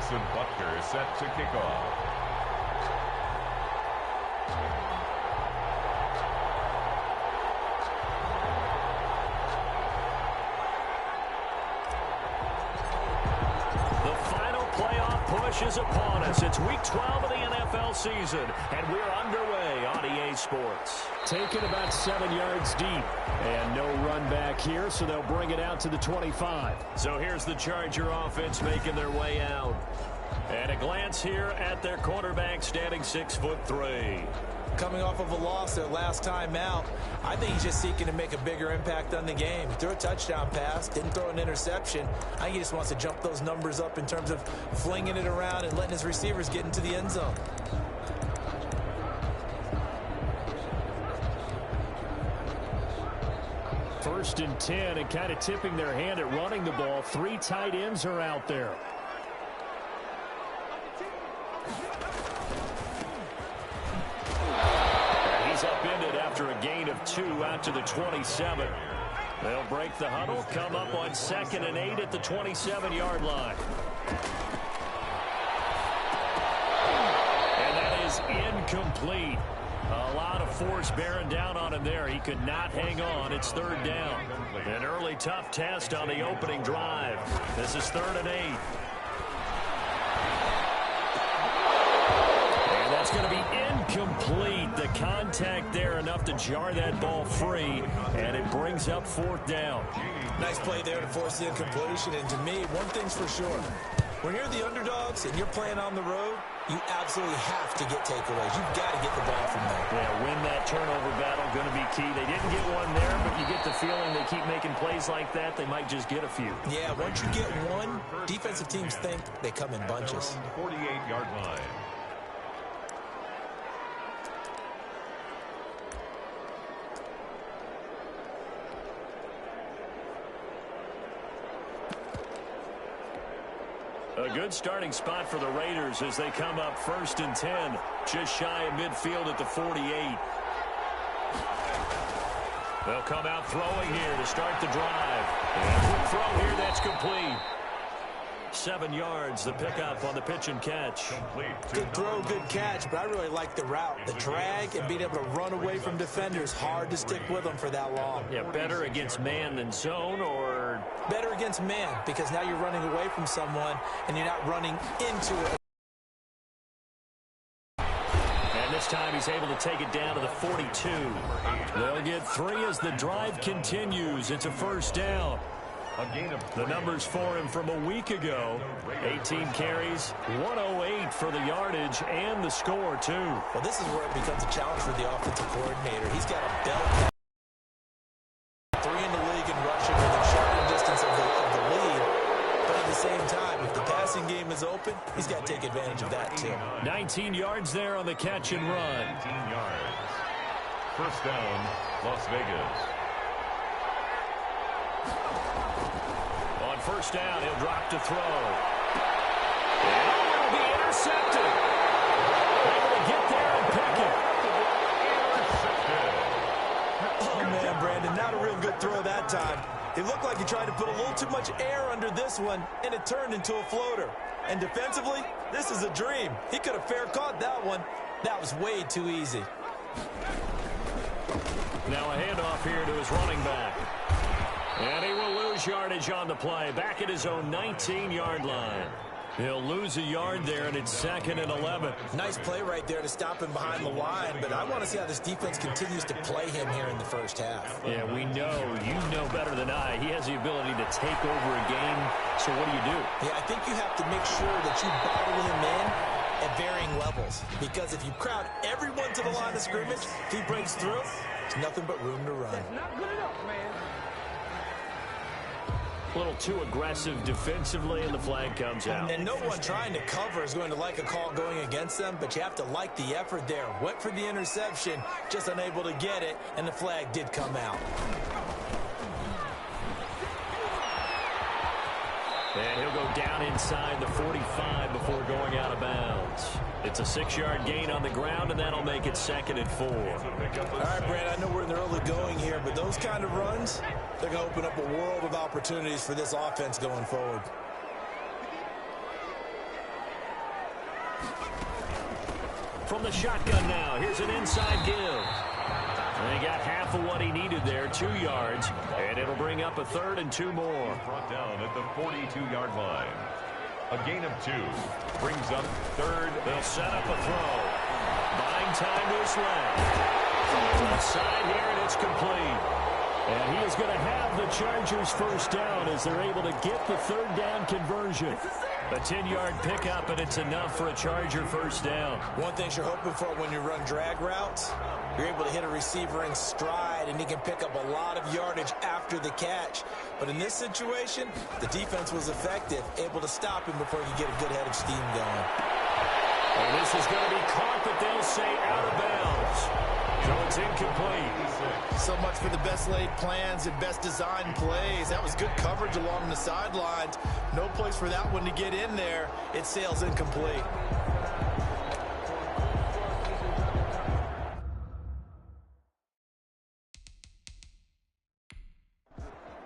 Harrison Butker set to kick off. Is upon us. It's week 12 of the NFL season, and we're underway on EA Sports. Taken about 7 yards deep, and no run back here, so they'll bring it out to the 25. So here's the Charger offense making their way out. And a glance here at their quarterback, standing 6'3". Coming off of a loss their last time out, I think he's just seeking to make a bigger impact on the game. He threw a touchdown pass, didn't throw an interception. I think he just wants to jump those numbers up in terms of flinging it around and letting his receivers get into the end zone. First and 10, and kind of tipping their hand at running the ball. 3 tight ends are out there. After a gain of 2 out to the 27. They'll break the huddle, come up on 2nd and 8 at the 27-yard line. And that is incomplete. A lot of force bearing down on him there. He could not hang on. It's 3rd down. An early tough test on the opening drive. This is 3rd and 8. And that's going to be incomplete. The contact there enough to jar that ball free, and it brings up 4th down. Nice play there to force the incompletion. And to me, one thing's for sure. When you're the underdogs and you're playing on the road, you absolutely have to get takeaways. You've got to get the ball from there. Yeah, win that turnover battle, going to be key. They didn't get one there, but you get the feeling they keep making plays like that, they might just get a few. Yeah, once you get one, defensive teams think they come in bunches. 48-yard line. A good starting spot for the Raiders as they come up 1st and 10, just shy of midfield at the 48. They'll come out throwing here to start the drive. And quick throw here, that's complete. 7 yards, the pickup on the pitch and catch. Good throw, good catch, but I really like the route. The drag and being able to run away from defenders, hard to stick with them for that long. Yeah, better against man than zone, or? Better against man, because now you're running away from someone and you're not running into it. And this time he's able to take it down to the 42. They'll get 3 as the drive continues. It's a 1st down. The numbers for him from a week ago. 18 carries, 108 for the yardage, and the score, too. Well, this is where it becomes a challenge for the offensive coordinator. He's got a bell 3 in the league in rushing within shouting distance of the lead. But at the same time, if the passing game is open, he's got to take advantage of that, too. 19 yards there on the catch and run. 19 yards. 1st down, Las Vegas. 1st down, he'll drop to throw. And it will be intercepted. Able to get there and pick it. Oh, man, Brandon, not a real good throw that time. It looked like he tried to put a little too much air under this one, and it turned into a floater. And defensively, this is a dream. He could have fair caught that one. That was way too easy. Now a handoff here to his running back. And he will lose yardage on the play, back at his own 19-yard line. He'll lose a yard there, and it's 2nd and 11. Nice play right there to stop him behind the line, but I want to see how this defense continues to play him here in the 1st half. Yeah, we know, you know better than I, he has the ability to take over a game, so what do? Yeah, I think you have to make sure that you bottle him in at varying levels, because if you crowd everyone to the line of scrimmage, if he breaks through, there's nothing but room to run. That's not good enough, man. A little too aggressive defensively, and the flag comes out. And no one trying to cover is going to like a call going against them, but you have to like the effort there. Went for the interception, just unable to get it, and the flag did come out. And he'll go down inside the 45 before going out of bounds. It's a 6-yard gain on the ground, and that'll make it 2nd and 4. All right, Brad, I know we're in the early going here, but those kind of runs, they're going to open up a world of opportunities for this offense going forward. From the shotgun now, here's an inside give. And he got half of what he needed there, 2 yards, and it'll bring up a 3rd and 2 more. Brought down at the 42-yard line. A gain of 2 brings up 3rd. They'll set up a throw. Buying time to his left. Left side here, and it's complete. And he is going to have the Chargers first down as they're able to get the 3rd down conversion. A 10-yard pickup, and it's enough for a Charger first down. One thing you're hoping for when you run drag routes, you're able to hit a receiver in stride, and he can pick up a lot of yardage after the catch. But in this situation, the defense was effective, able to stop him before he could get a good head of steam going. And this is going to be caught, but they'll say out of bounds. So it's incomplete. So much for the best laid plans and best designed plays. That was good coverage along the sidelines. No place for that one to get in there. It sails incomplete.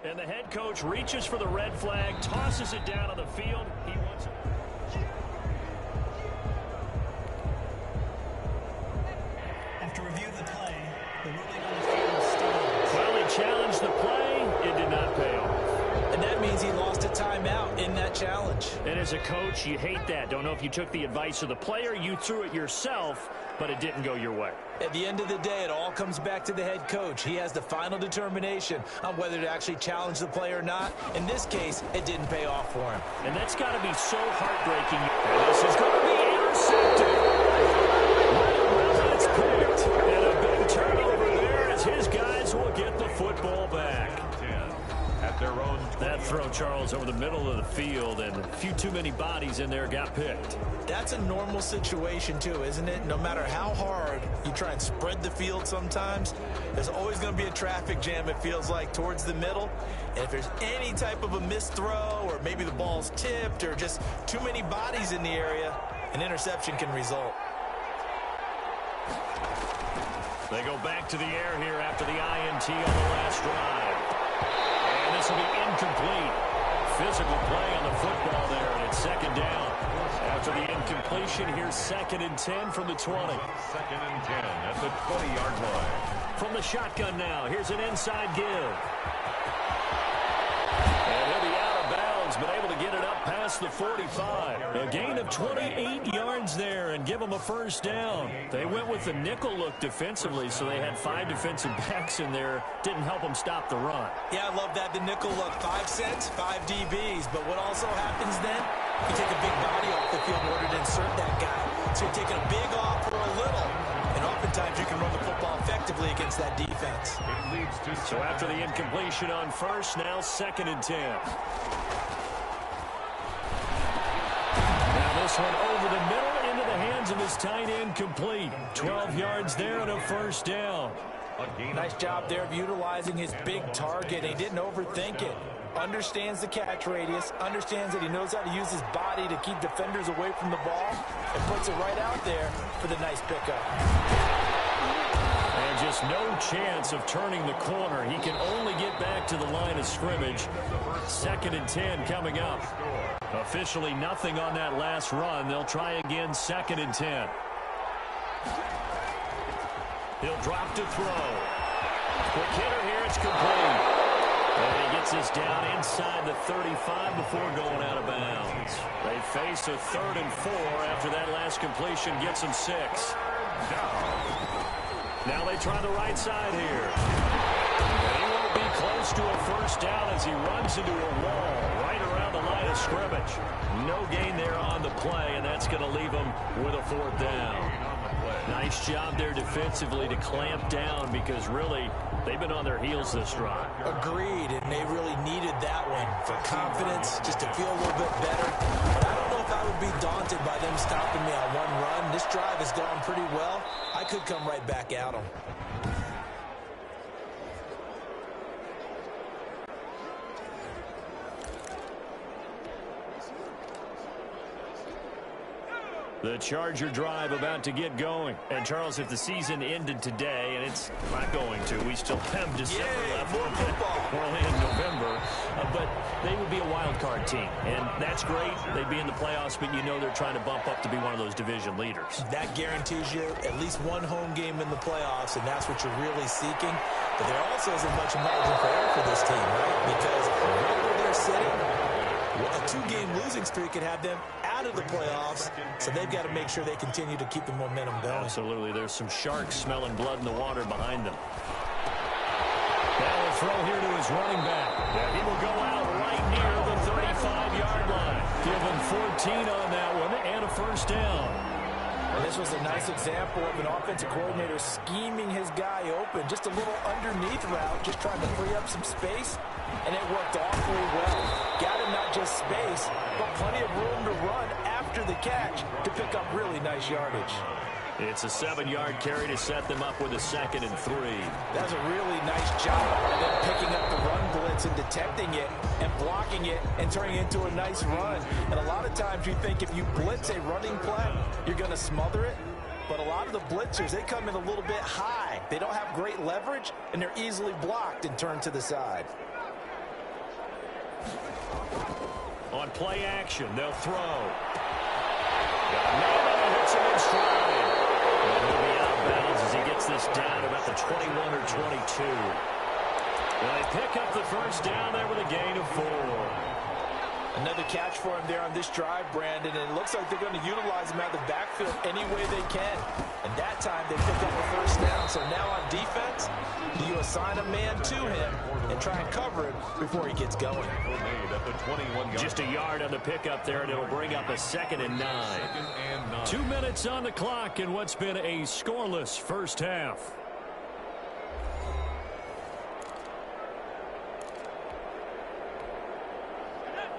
And the head coach reaches for the red flag, tosses it down on the field. He wants it. After review of the play, the ruling on the field stands. Well, he challenged the play. It did not pay off. And that means he lost a timeout in that challenge. And as a coach, you hate that. Don't know if you took the advice of the player, you threw it yourself, but it didn't go your way. At the end of the day, it all comes back to the head coach. He has the final determination on whether to actually challenge the play or not. In this case, it didn't pay off for him. And that's got to be so heartbreaking. And this is going to be intercepted. It's picked. And a big turnover there as his guys will get the football back. At their own. That throw, Charles, over the middle of the field, and a few too many bodies in there got picked. That's a normal situation, too, isn't it? No matter how hard you try and spread the field sometimes, there's always going to be a traffic jam, it feels like, towards the middle. And if there's any type of a missed throw, or maybe the ball's tipped, or just too many bodies in the area, an interception can result. They go back to the air here after the INT on the last drive. And this will be incomplete. Physical play on the football there, and it's 2nd down. After the incompletion, here's 2nd and 10 from the 20. 2nd and 10 at the 20-yard line. From the shotgun now, here's an inside give. And he'll be out of bounds, but able to get it up past the 45. A gain of 28 yards there and give them a first down. They went with the nickel look defensively, so they had 5 defensive backs in there. Didn't help them stop the run. Yeah, I love that. The nickel look, 5 cents, 5 DBs. But what also happens then, you take a big body off the field in order to insert that guy. So you're taking a big off for a little. And oftentimes you can run the football effectively against that defense. It leads to So after the incompletion on first, now 2nd and 10. Now this one over the middle into the hands of his tight end, complete. 12 yards there and a first down. Nice job there of utilizing his big target. He didn't overthink it. Understands the catch radius, understands that he knows how to use his body to keep defenders away from the ball, and puts it right out there for the nice pickup. And just no chance of turning the corner. He can only get back to the line of scrimmage. 2nd and 10 coming up. Officially nothing on that last run. They'll try again, 2nd and 10. He'll drop to throw. Quick hitter here, it's complete. And he gets this down inside the 35 before going out of bounds. They face a 3rd and 4 after that last completion gets them 6. Now they try the right side here. And he won't be close to a first down as he runs into a wall right around the line of scrimmage. No gain there on the play, and that's going to leave him with a 4th down. Nice job there defensively to clamp down because really they've been on their heels this drive. Agreed, and they really needed that one for confidence, just to feel a little bit better. But I don't know if I would be daunted by them stopping me on one run. This drive has gone pretty well. I could come right back at them. The Charger drive about to get going. And, Charles, if the season ended today, and it's not going to, we still have December left. More football. early in November, but they would be a wild card team, and that's great. They'd be in the playoffs, but you know they're trying to bump up to be one of those division leaders. That guarantees you at least one home game in the playoffs, and that's what you're really seeking. But there also isn't much margin for error for this team, right? Because right where they're sitting, a two-game losing streak could have them out of the playoffs, so they've got to make sure they continue to keep the momentum going. Absolutely. There's some sharks smelling blood in the water behind them. Now a throw here to his running back. Yeah, he will go out right near the 35-yard line. Give him 14 on that one and a first down. And this was a nice example of an offensive coordinator scheming his guy open. Just a little underneath route, just trying to free up some space. And it worked awfully well. Got him not just space, but plenty of room to run after the catch to pick up really nice yardage. It's a 7-yard carry to set them up with a 2nd and 3. That was a really nice job of them picking up the run blitz and detecting it and blocking it and turning it into a nice run. And a lot of times you think if you blitz a running play, you're going to smother it. But a lot of the blitzers, they come in a little bit high. They don't have great leverage, and they're easily blocked and turned to the side. On play action, they'll throw. Got a man and he hits him in stride. And he'll be out of bounds as he gets this down about the 21 or 22. Well, they pick up the first down there with a gain of 4. Another catch for him there on this drive, Brandon, and it looks like they're going to utilize him out of the backfield any way they can. And that time they pick up a first down. So now on defense, do you assign a man to him and try and cover it before he gets going? Just a yard on the pickup there, and it'll bring up a 2nd and 9. 2 minutes on the clock in what's been a scoreless first half.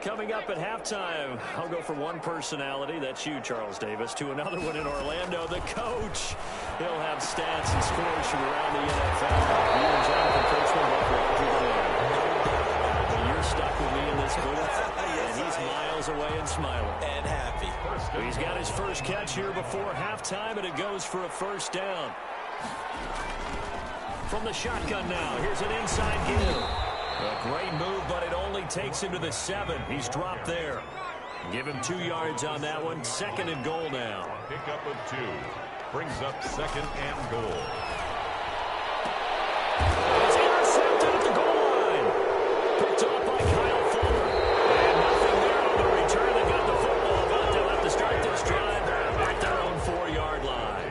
Coming up at halftime, I'll go from one personality, that's you, Charles Davis, to another one in Orlando, the coach. He'll have stats and scores from around the NFL. You and Jonathan Coachman both well, you're stuck with me in this booth, and he's miles away and smiling. And happy. He's got his first catch here before halftime, and it goes for a first down. From the shotgun now, here's an inside give. A great move, but it only takes him to the 7. He's dropped there. Give him 2 yards on that one. 2nd and goal now. Pickup of 2. Brings up 2nd and goal. It's intercepted at the goal line. Picked off by Kyle Fuller. And nothing there on the return. They got the football, but they'll have to start this drive at their own 4-yard line.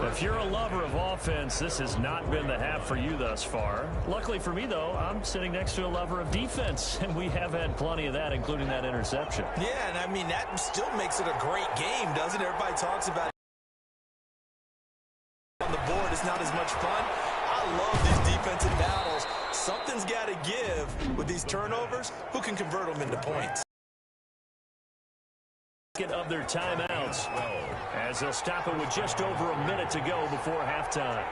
If you're a lover of offense, this has not been the half for you thus far. Luckily for me, though, I'm sitting next to a lover of defense, and we have had plenty of that, including that interception. Yeah, and I mean, that still makes it a great game, doesn't it? Everybody talks about it on the board. It's not as much fun. I love these defensive battles. Something's got to give with these turnovers. Who can convert them into points? Of their timeouts as they'll stop it with just over a minute to go before halftime.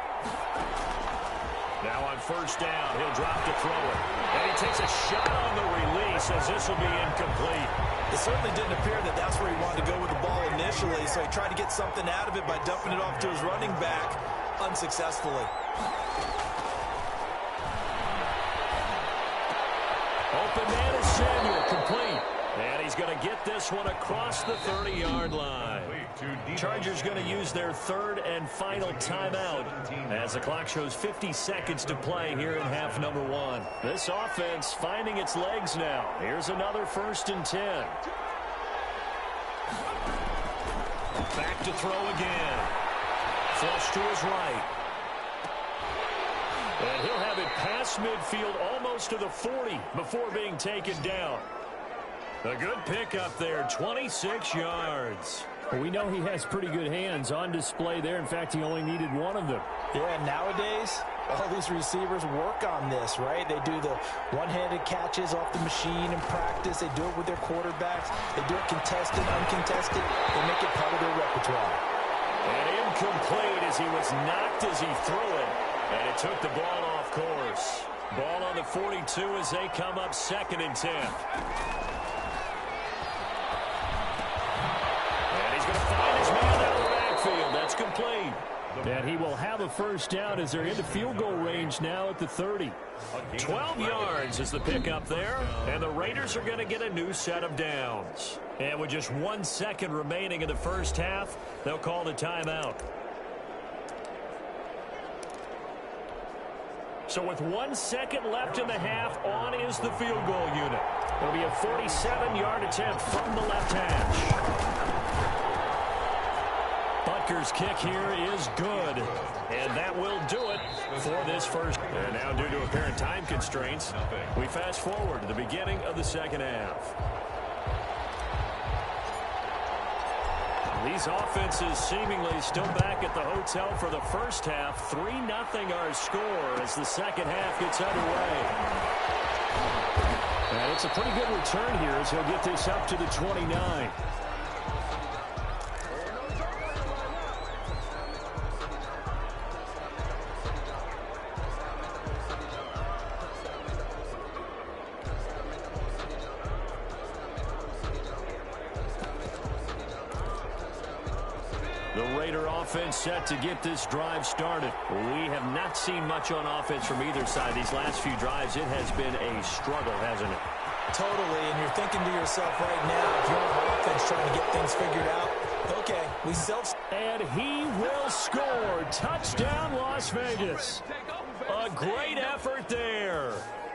Now on first down, he'll drop to throw it. And he takes a shot on the release as this will be incomplete. It certainly didn't appear that that's where he wanted to go with the ball initially, so he tried to get something out of it by dumping it off to his running back unsuccessfully. Open man is Samuel, complete. And he's going to get this one across the 30-yard line. Chargers going to use their 3rd and final timeout as the clock shows 50 seconds to play here in half number 1. This offense finding its legs now. Here's another 1st and 10. Back to throw again. Flush to his right. And he'll have it past midfield almost to the 40 before being taken down. A good pickup there, 26 yards. Well, we know he has pretty good hands on display there. In fact, he only needed one of them. Yeah, nowadays, all these receivers work on this, right? They do the one-handed catches off the machine in practice. They do it with their quarterbacks. They do it contested, uncontested. They make it part of their repertoire. And incomplete as he was knocked as he threw it. And it took the ball off course. Ball on the 42 as they come up 2nd and 10. And he's going to find his man out of the backfield. That's complete. And he will have a first down as they're into field goal range now at the 30. 12 yards is the pickup there, and the Raiders are going to get a new set of downs. And with just 1 second remaining in the first half, they'll call the timeout. So with 1 second left in the half, on is the field goal unit. It'll be a 47-yard attempt from the left hash. Butker's kick here is good, and that will do it for this first. And now, due to apparent time constraints, we fast forward to the beginning of the second half. These offenses seemingly still back at the hotel for the first half. 3-0 our score as the second half gets underway. And it's a pretty good return here as he'll get this up to the 29. Offense set to get this drive started. We have not seen much on offense from either side. These last few drives, it has been a struggle, hasn't it? Totally, and you're thinking to yourself right now, if you're on offense trying to get things figured out, okay, we And he will score. Touchdown, Las Vegas. A great effort there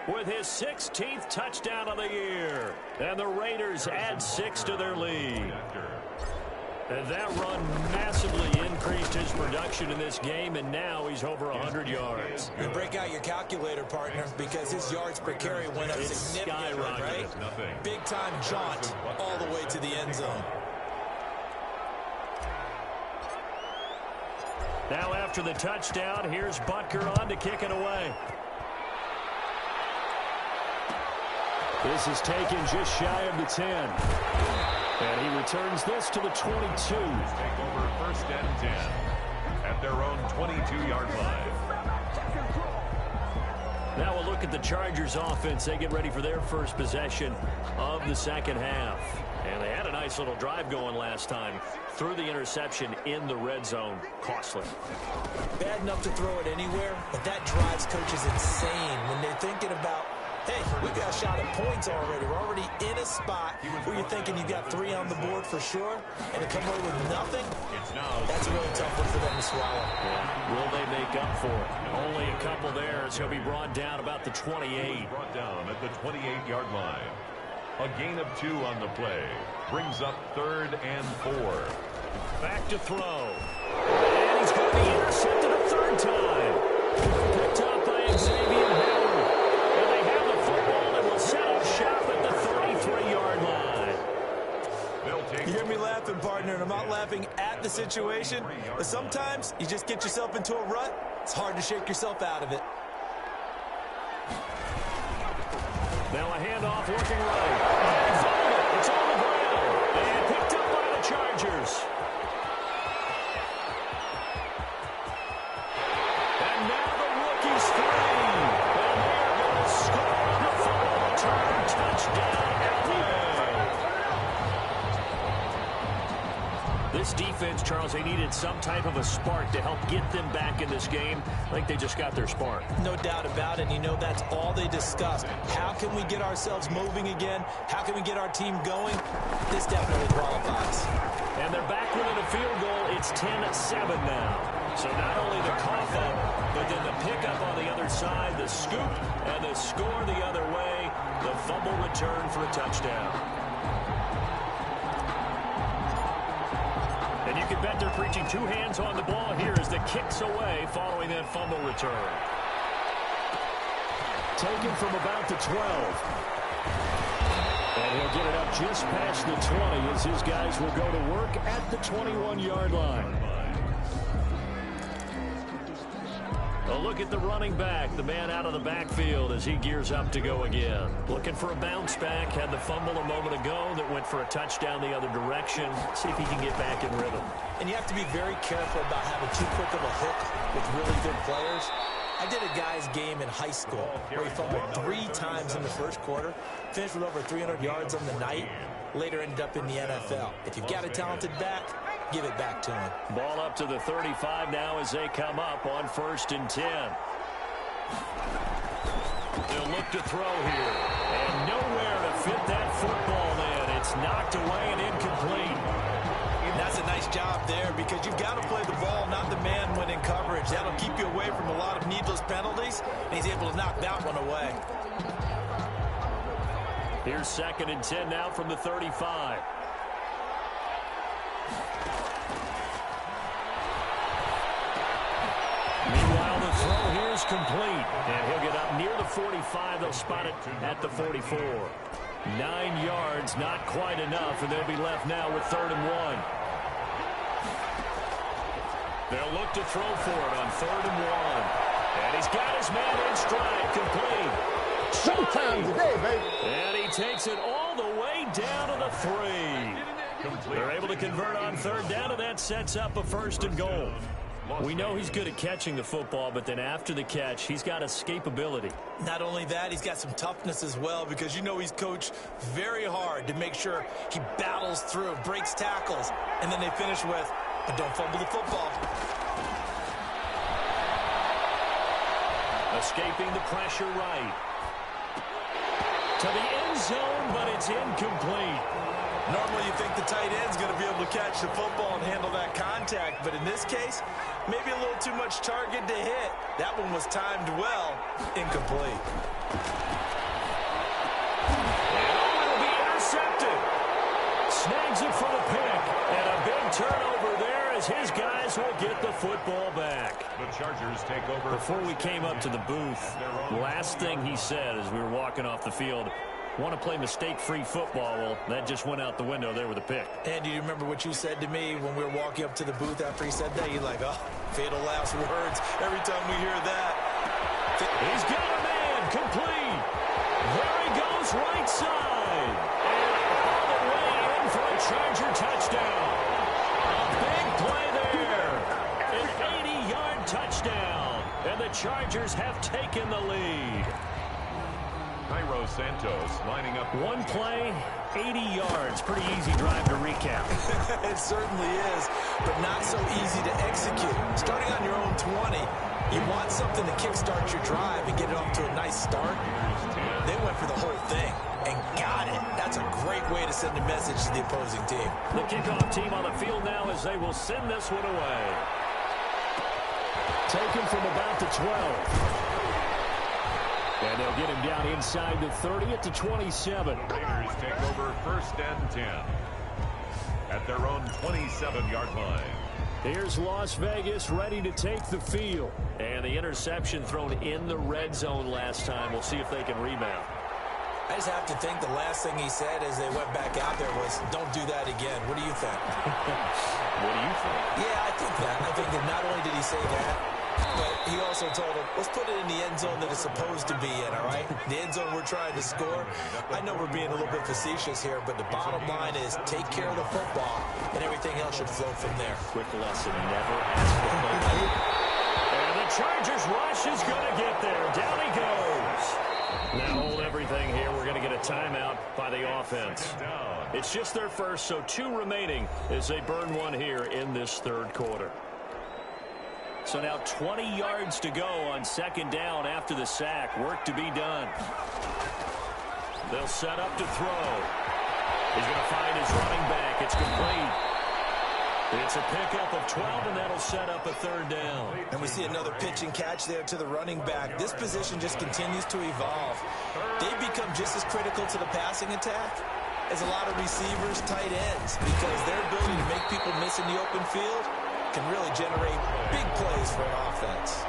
with his 16th touchdown of the year. And the Raiders add 6 to their lead. And that run massively increased his production in this game, and now he's over 100 yards. You break out your calculator, partner, because his yards per carry went up significantly, right? Big-time jaunt all the way to the end zone. Now after the touchdown, here's Butker on to kick it away. This is taken just shy of the 10. And he returns this to the 22. Take over first and 10 at their own 22-yard line. Now we'll look at the Chargers offense. They get ready for their first possession of the second half. And they had a nice little drive going last time. Threw the interception in the red zone. Costly. Bad enough to throw it anywhere, but that drives coaches insane when they're thinking about, hey, we got a shot at points already. We're already in a spot where you're thinking you got 3 on the board for sure, and to come away with nothing, that's a really tough one for them to swallow. Yeah. Will they make up for it? Only a couple there, so he'll be brought down about the 28. Brought down at the 28-yard line. A gain of 2 on the play. Brings up 3rd and 4. Back to throw. And he's going to be intercepted a 3rd time. Picked up by Xavier Howard. And they have the football and will set up shop at the 33-yard line. You hear me laughing, partner, and I'm not laughing at the situation, but sometimes you just get yourself into a rut. It's hard to shake yourself out of it. Now a handoff working right. And fouled it. It's on the ground. And picked up by the Chargers. And now the rookie's free. And they're going to score on the fumble return. Touchdown, LA. This defense, Charles, they needed some type of a spark to help get them back in this game. I think they just got their spark. No doubt about it. And you know that's all they discussed. How can we get ourselves moving again? How can we get our team going? This definitely qualifies. And they're back within a field goal. It's 10-7 now. So not only the cough up, but then the pickup on the other side, the scoop, and the score the other way. The fumble return for a touchdown. And you can bet they're preaching 2 hands on the ball here as the kick's away following that fumble return. Taken from about the 12. And he'll get it up just past the 20 as his guys will go to work at the 21-yard line. A look at the running back, the man out of the backfield as he gears up to go again. Looking for a bounce back, had the fumble a moment ago that went for a touchdown the other direction. See if he can get back in rhythm. And you have to be very careful about having too quick of a hook with really good players. I did a guy's game in high school where he fumbled 3 times in the first quarter, finished with over 300 yards on the night, later ended up in the NFL. If you've got a talented back, give it back to him. Ball up to the 35 now as they come up on 1st and 10. They'll look to throw here. And nowhere to fit that football in. It's knocked away and incomplete. That's a nice job there because you've got to play the ball, not the man when in coverage. That'll keep you away from a lot of needless penalties, and he's able to knock that one away. Here's 2nd and 10 now from the 35. Meanwhile, the throw here is complete, and he'll get up near the 45. They'll spot it at the 44. 9 yards, not quite enough, and they'll be left now with 3rd and 1. They'll look to throw for it on 3rd and 1. And he's got his man in stride, complete. Showtime today, baby. And he takes it all the way down to the 3. They're able to convert on 3rd down, and that sets up a 1st and goal. We know he's good at catching the football, but then after the catch, he's got escapability. Not only that, he's got some toughness as well because you know he's coached very hard to make sure he battles through, breaks tackles, and then they finish with, but don't fumble the football. Escaping the pressure right. To the end zone, but it's incomplete. Normally you think the tight end's going to be able to catch the football and handle that contact, but in this case, maybe a little too much target to hit. That one was timed well, incomplete. And it'll be intercepted. Snags it for the pick, and a big turnover there as his guys will get the football back. The Chargers take over. Before we came up to the booth, last thing he said as we were walking off the field, want to play mistake-free football. Well, that just went out the window there with a pick. And do you remember what you said to me when we were walking up to the booth after he said that? You're like, oh, fatal last words every time we hear that. He's got a man, complete. There he goes, right side. And all the way in for a Charger touchdown. A big play there. An 80-yard touchdown. And the Chargers have taken the lead. Cairo Santos lining up. One play, 80 yards. Pretty easy drive to recap. It certainly is, but not so easy to execute. Starting on your own 20, you want something to kickstart your drive and get it off to a nice start. They went for the whole thing and got it. That's a great way to send a message to the opposing team. The kickoff team on the field now as they will send this one away. Taken from about the 12. And they'll get him down inside the 30 at the 27. Raiders take over 1st and 10 at their own 27-yard line. Here's Las Vegas ready to take the field. And the interception thrown in the red zone last time. We'll see if they can rebound. I just have to think the last thing he said as they went back out there was, don't do that again. What do you think? What do you think? Yeah, I think that. I think that not only did he say that, but he also told him, let's put it in the end zone that it's supposed to be in, all right? The end zone we're trying to score. I know we're being a little bit facetious here, but the bottom line is take care of the football, and everything else should flow from there. Quick lesson, never ask for money. And the Chargers rush is going to get there. Down he goes. Now hold everything here. We're going to get a timeout by the offense. It's just their first, so 2 remaining as they burn one here in this 3rd quarter. So now 20 yards to go on 2nd down after the sack. Work to be done. They'll set up to throw. He's going to find his running back. It's complete. It's a pickup of 12, and that'll set up a 3rd down. And we see another pitch and catch there to the running back. This position just continues to evolve. They become just as critical to the passing attack as a lot of receivers, tight ends, because their ability to make people miss in the open field can really generate big plays for an offense.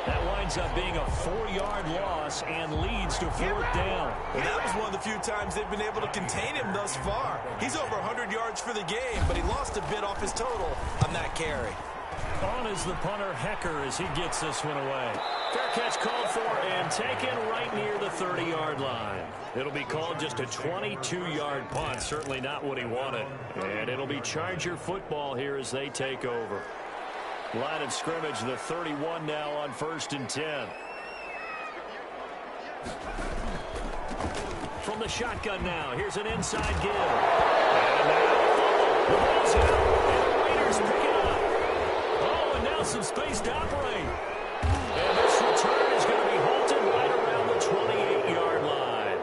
That winds up being a 4-yard loss and leads to 4th down. Well, that was one of the few times they've been able to contain him thus far. He's over 100 yards for the game, but he lost a bit off his total on that carry. On is the punter, Hecker, as he gets this one away. Fair catch called for and taken right near the 30-yard line. It'll be called just a 22-yard punt. Certainly not what he wanted. And it'll be Charger football here as they take over. Line of scrimmage, the 31 now on 1st and 10. From the shotgun now, here's an inside give. And now the ball's out. And the Raiders pick it up. Oh, and now some space to operate. And this return is going to be halted right around the 28-yard line.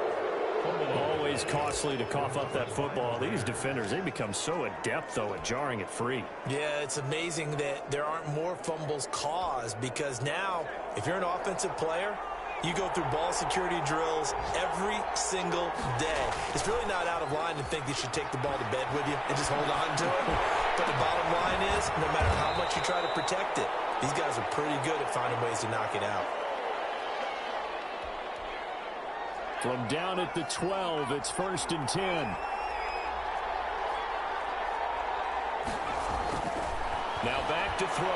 Always costly to cough up that football. These defenders, they become so adept, though, at jarring it free. Yeah, it's amazing that there aren't more fumbles caused, because now, if you're an offensive player, you go through ball security drills every single day. It's really not out of line to think you should take the ball to bed with you and just hold on to it. But the bottom line is, no matter how much you try to protect it, these guys are pretty good at finding ways to knock it out. From down at the 12, it's 1st and 10. Now back to throw.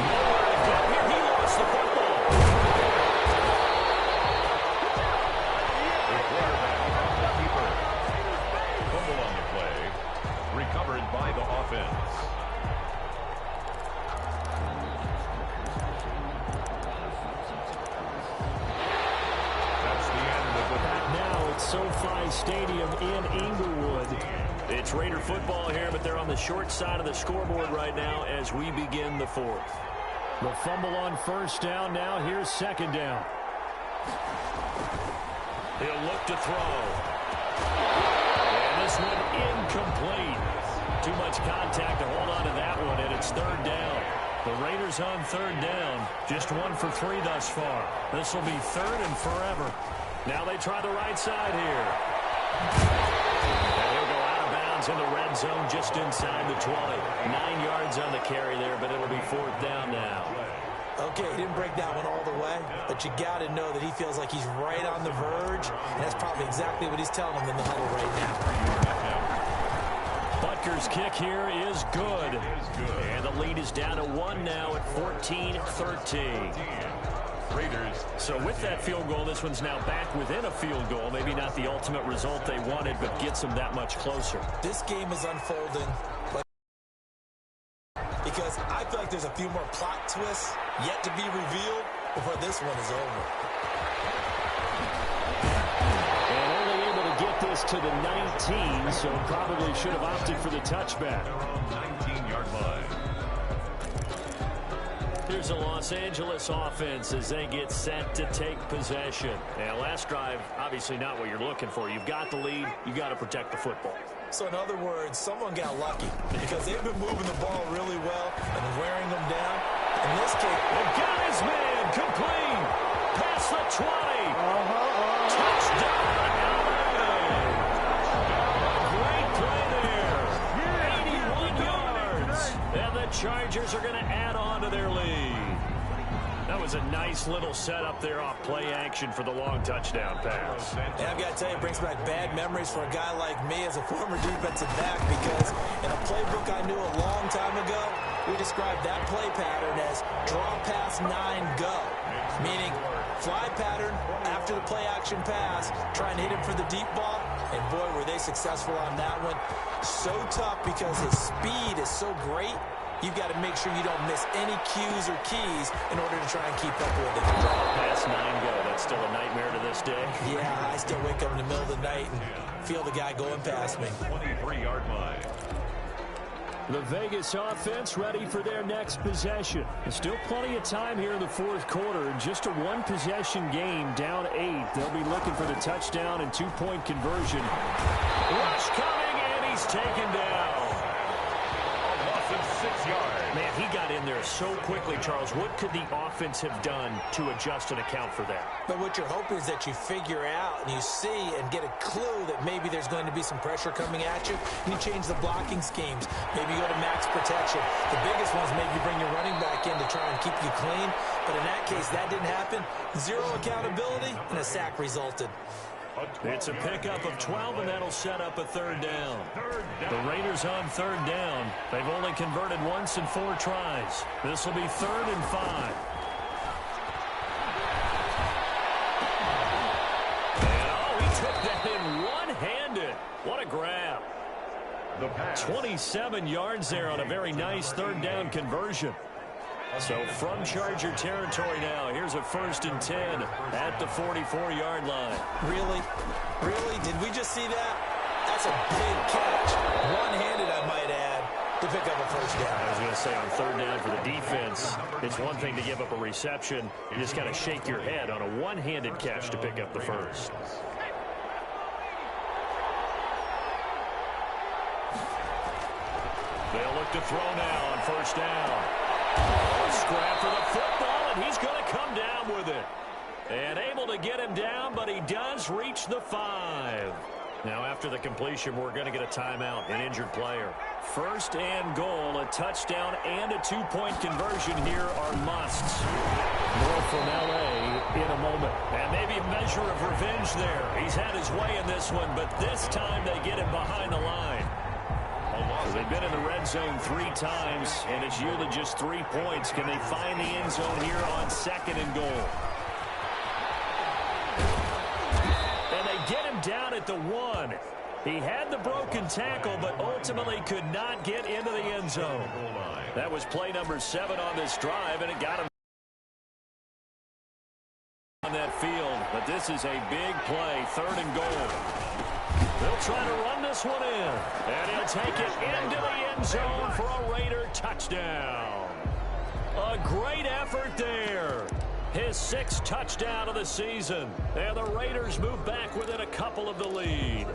Nowhere to go here. He lost the football. The quarterback, keeper. Fumble on the play. Recovered by the offense. SoFi Stadium in Inglewood. It's Raider football here, but they're on the short side of the scoreboard right now as we begin the 4th. The fumble on 1st down. Now here's 2nd down. He'll look to throw. And this one incomplete. Too much contact to hold on to that one, and it's 3rd down. The Raiders on 3rd down. Just 1 for 3 thus far. This will be 3rd and forever. Now they try the right side here. And he'll go out of bounds in the red zone just inside the 20. 9 yards on the carry there, but it'll be 4th down now. Okay, he didn't break that one all the way, but you got to know that he feels like he's right on the verge, and that's probably exactly what he's telling them in the huddle right now. Butker's kick here is good. And the lead is down to 1 now at 14-13. Raiders. So with that field goal, this one's now back within a field goal. Maybe not the ultimate result they wanted, but gets them that much closer. This game is unfolding because I feel like there's a few more plot twists yet to be revealed before this one is over. And only able to get this to the 19, so probably should have opted for the touchback. 19-yard line. Here's the Los Angeles offense as they get set to take possession. And last drive, obviously not what you're looking for. You've got the lead. You've got to protect the football. So in other words, someone got lucky because they've been moving the ball really well and wearing them down. In this case, they've got his man complete. Past the 20. Touchdown. Great play there. 81 yards. And the Chargers are going to add on to their lead. That was a nice little setup there off play action for the long touchdown pass. And I've got to tell you, it brings back bad memories for a guy like me as a former defensive back, because in a playbook I knew a long time ago, we described that play pattern as draw pass 9 go, meaning fly pattern after the play action pass, try and hit him for the deep ball, and boy, were they successful on that one. So tough because his speed is so great. You've got to make sure you don't miss any cues or keys in order to try and keep up with it. Pass 9 go. That's still a nightmare to this day. Yeah, I still wake up in the middle of the night and feel the guy going past me. 23-yard line. The Vegas offense ready for their next possession. There's still plenty of time here in the 4th quarter. Just a 1-possession game, down 8. They'll be looking for the touchdown and 2-point conversion. Rush coming, and he's taken down. 6 yards. Man, he got in there so quickly, Charles. What could the offense have done to adjust and account for that? But what you're hoping is that you figure out and you see and get a clue that maybe there's going to be some pressure coming at you. You change the blocking schemes. Maybe you go to max protection. The biggest one is maybe bring your running back in to try and keep you clean. But in that case, that didn't happen. 0 accountability, and a sack resulted. It's a pickup of 12, and that'll set up a 3rd down. The Raiders on 3rd down. They've only converted once in 4 tries. This will be 3rd and 5. And, he took that in one-handed. What a grab. 27 yards there on a very nice 3rd down conversion. So from Charger territory now, here's a 1st and 10 at the 44-yard line. Really? Really? Did we just see that? That's a big catch. One-handed, I might add. to pick up a first down. I was going to say, on third down for the defense, it's one thing to give up a reception. You just got to shake your head on a one-handed catch to pick up the first. They'll look to throw now on first down. Scrap for the football, and he's going to come down with it. And able to get him down, but he does reach the 5. Now, after the completion, we're going to get a timeout, an injured player. First and goal, a touchdown and a 2-point conversion here are musts. More from L.A. in a moment. And maybe a measure of revenge there. He's had his way in this one, but this time they get him behind the line. So they've been in the red zone 3 times, and it's yielded just 3 points. Can they find the end zone here on second and goal? And they get him down at the 1. He had the broken tackle, but ultimately could not get into the end zone. That was play number 7 on this drive, and it got him on that field. But this is a big play, third and goal. They'll try to run this one in, and he'll take it into the end zone for a Raider touchdown. A great effort there. His 6th touchdown of the season. And the Raiders move back within a couple of the lead.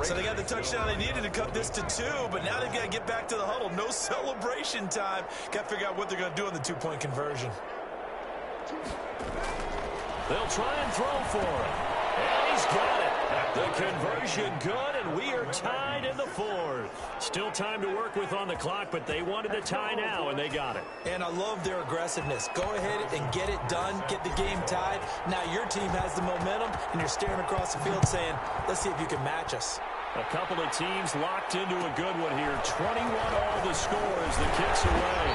So they got the touchdown they needed to cut this to 2, but now they've got to get back to the huddle. No celebration time. Got to figure out what they're going to do on the 2-point conversion. They'll try and throw for it. And he's got it. The conversion good, and we are tied in the 4th. Still time to work with on the clock, but they wanted the tie now, and they got it. And I love their aggressiveness. Go ahead and get it done, get the game tied. Now your team has the momentum, and you're staring across the field saying, let's see if you can match us. A couple of teams locked into a good one here. 21 all the score as the kick's away.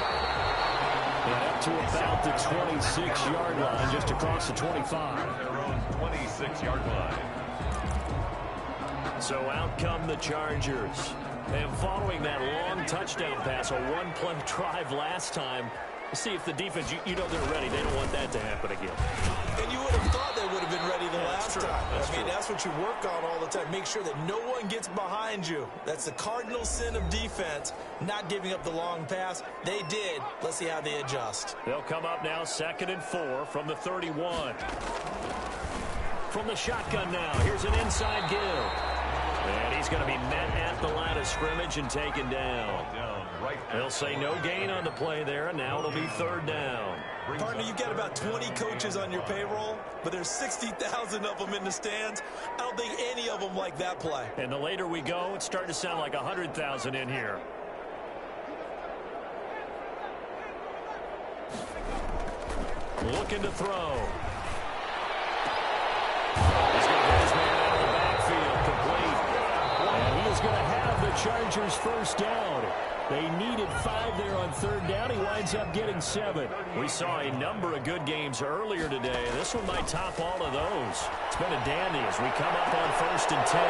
And up to about the 26-yard line, just across the 25. Their own 26-yard line. So out come the Chargers. And following that long touchdown pass, a one-play drive last time, see if the defense, you know they're ready. They don't want that to happen again. And you would have thought they would have been ready the last time. That's what you work on all the time. Make sure that no one gets behind you. That's the cardinal sin of defense, not giving up the long pass. They did. Let's see how they adjust. They'll come up now 2nd and 4 from the 31. From the shotgun now, here's an inside give. And he's going to be met at the line of scrimmage and taken down. They'll say no gain on the play there, and now it'll be 3rd down. Partner, you've got about 20 coaches on your payroll, but there's 60,000 of them in the stands. I don't think any of them like that play. And the later we go, it's starting to sound like 100,000 in here. Looking to throw. He's going to get his man out of the backfield, complete. And he is going to have the Chargers first down. They needed 5 there on 3rd down. He winds up getting 7. We saw a number of good games earlier today. This one might top all of those. It's been a dandy as we come up on 1st and 10.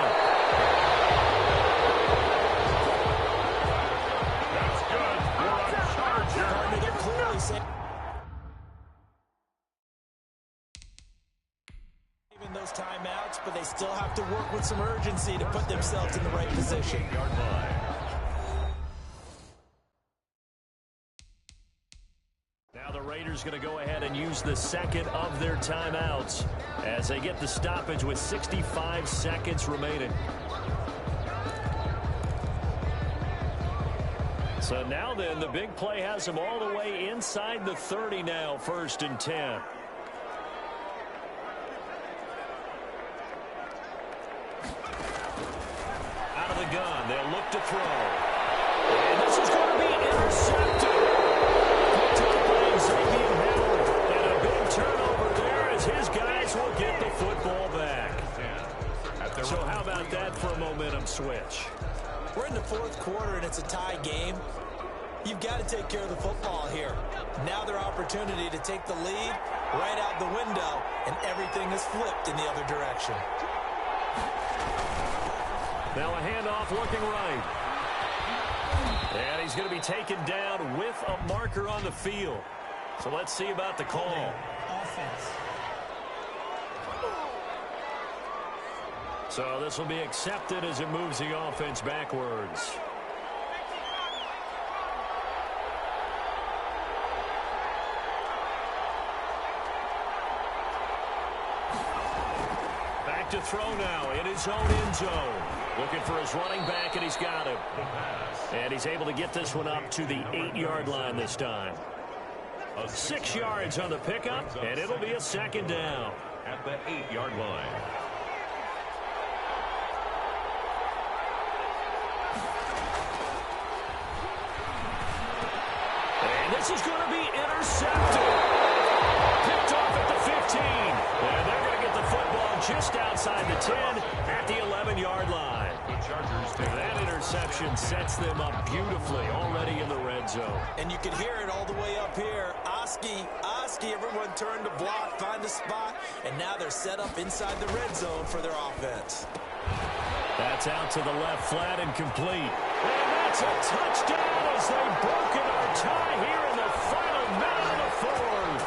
That's good. We're on Charger. Partner, they're clearly saying those timeouts, but they still have to work with some urgency to put themselves in the right position. Yard line. Now the Raiders going to go ahead and use the 2nd of their timeouts as they get the stoppage with 65 seconds remaining. So now then, the big play has them all the way inside the 30 now, 1st and 10. Gun. They'll look to throw. And this is going to be intercepted. Picked up by Xavier Howard. And a big turnover there as his guys will get the football back. So how about that for a momentum switch? We're in the 4th quarter, and it's a tie game. You've got to take care of the football here. Now their opportunity to take the lead right out the window, and everything is flipped in the other direction. Now a handoff looking right. And he's going to be taken down with a marker on the field. So let's see about the call. Offense. So this will be accepted as it moves the offense backwards. back to throw now in his own end zone. Looking for his running back, and he's got him. And he's able to get this one up to the 8-yard line this time. 6 yards on the pickup, and it'll be a second down. At the 8-yard line. And this is going to be intercepted. Picked off at the 15. And they're going to get the football just outside the 10 at the 11-yard line. That interception sets them up beautifully already in the red zone. And you can hear it all the way up here. Oski, everyone turned to block, find a spot, and now they're set up inside the red zone for their offense. That's out to the left, flat and complete. And that's a touchdown as they've broken our tie here in the final minute of the fourth.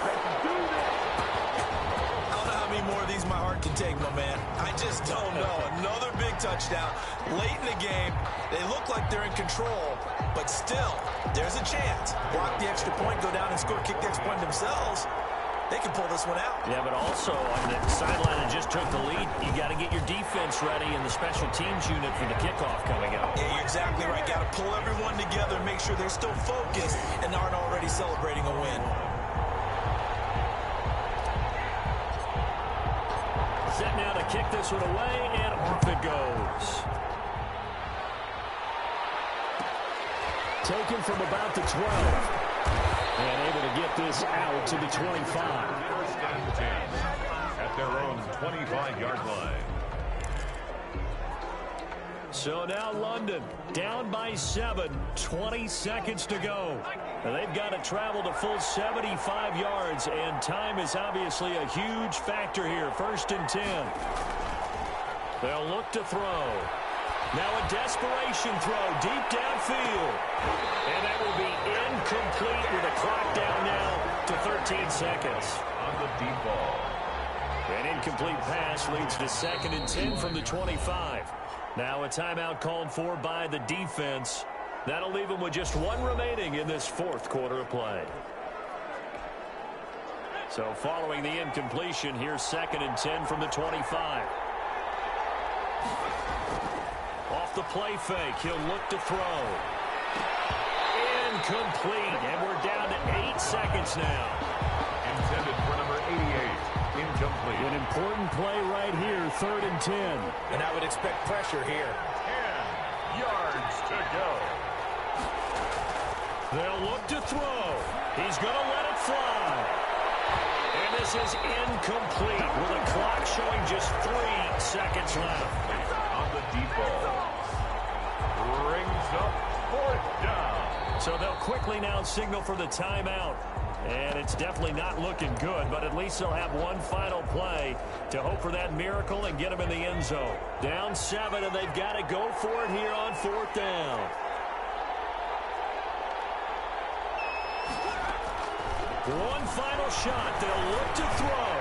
I don't know how many more of these my heart can take, my man. I just don't know. Another big touchdown. Late in the game, they look like they're in control, but still, there's a chance. Block the extra point, go down and score, kick the extra point themselves. They can pull this one out. Yeah, but also on the sideline that just took the lead, you got to get your defense ready in the special teams unit for the kickoff coming up. Yeah, you're exactly right. Got to pull everyone together, make sure they're still focused and aren't already celebrating a win. Set now to kick this one away, and off it goes. Taken from about the 12. And able to get this out to the 25. First and 10 at their own 25-yard line. So now London down by 7, 20 seconds to go. And they've got to travel to full 75 yards, and time is obviously a huge factor here. First and 10. They'll look to throw. Now a desperation throw deep downfield. And that will be incomplete with a clock down now to 13 seconds. On the deep ball. An incomplete pass leads to 2nd and 10 from the 25. Now a timeout called for by the defense. That'll leave them with just one remaining in this fourth quarter of play. So following the incompletion, here's 2nd and 10 from the 25. Off the play fake, he'll look to throw. Incomplete, and we're down to 8 seconds now. Intended for number 88. Incomplete. An important play right here, 3rd and 10. And I would expect pressure here. 10 yards to go. They'll look to throw. He's going to let it fly. And this is incomplete with a clock showing just 3 seconds left. On the deep ball. Brings up 4th down. So they'll quickly now signal for the timeout. And it's definitely not looking good, but at least they'll have one final play to hope for that miracle and get them in the end zone. Down 7, and they've got to go for it here on 4th down. One final shot. They'll look to throw.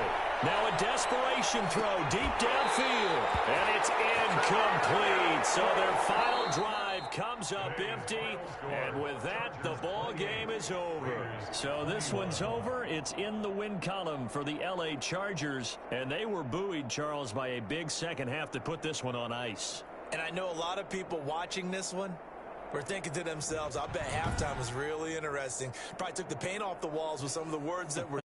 Now a desperation throw deep downfield. And it's incomplete. So their final drive comes up empty. And with that, the ball game is over. So this one's over. It's in the win column for the LA Chargers. And they were buoyed, Charles, by a big second half to put this one on ice. And I know a lot of people watching this one were thinking to themselves, I bet halftime was really interesting. Probably took the paint off the walls with some of the words that were